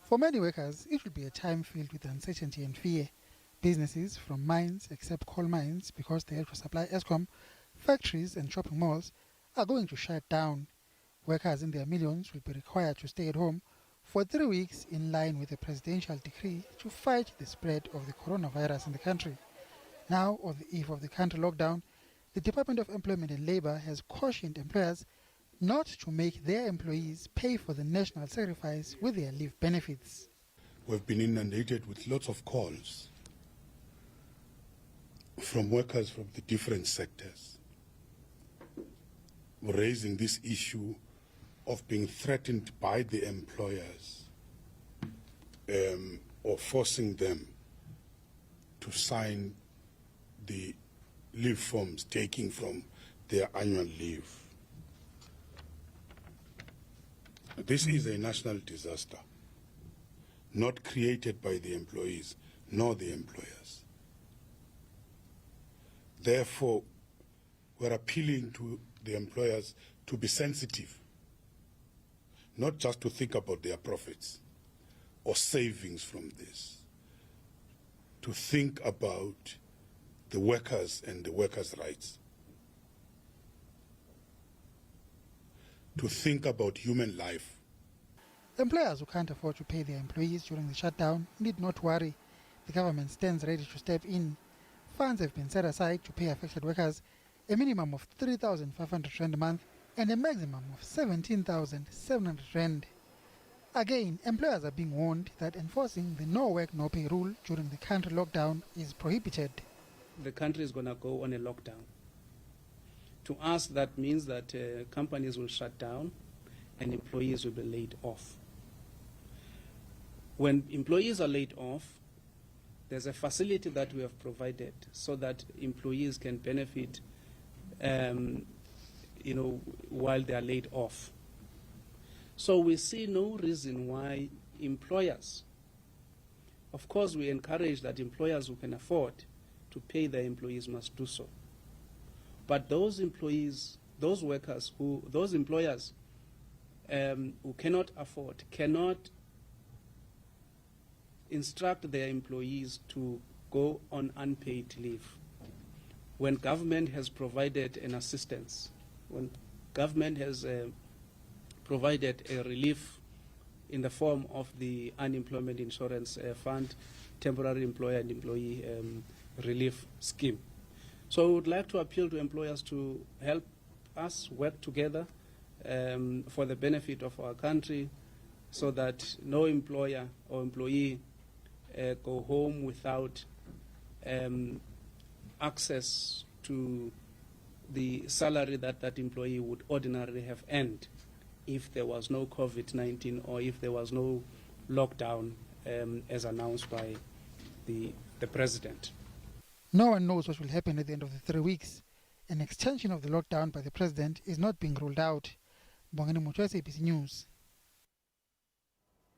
For many workers, it will be a time filled with uncertainty and fear. Businesses from mines, except coal mines because they have to supply Eskom, factories and shopping malls are going to shut down. Workers in their millions will be required to stay at home for 3 weeks in line with a presidential decree to fight the spread of the coronavirus in the country. Now, on the eve of the country lockdown, the Department of Employment and Labour has cautioned employers not to make their employees pay for the national sacrifice with their leave benefits. We've been inundated with lots of calls from workers from the different sectors raising this issue of being threatened by the employers or forcing them to sign the leave forms taking from their annual leave. This is a national disaster, not created by the employees nor the employers. Therefore, we're appealing to the employers to be sensitive, not just to think about their profits or savings from this, to think about the workers and the workers' rights, to think about human life. Employers who can't afford to pay their employees during the shutdown need not worry. The government stands ready to step in. Funds have been set aside to pay affected workers a minimum of 3,500 rand a month and a maximum of 17,700 rand. Again, employers are being warned that enforcing the no work, no pay rule during the country lockdown is prohibited. The country is going to go on a lockdown. To us, that means that companies will shut down and employees will be laid off. When employees are laid off, there's a facility that we have provided so that employees can benefit while they are laid off. So we see no reason why employers, of course we encourage that employers who can afford to pay their employees must do so. But those employees, those employers who cannot afford, cannot instruct their employees to go on unpaid leave. When government has provided an assistance, when government has provided a relief in the form of the unemployment insurance fund, temporary employer and employee relief scheme. So we would like to appeal to employers to help us work together for the benefit of our country so that no employer or employee go home without access to the salary that that employee would ordinarily have earned if there was no COVID-19 or if there was no lockdown as announced by the President. No one knows what will happen at the end of the 3 weeks. An extension of the lockdown by the President is not being ruled out. Bongani Mutu, SABC News.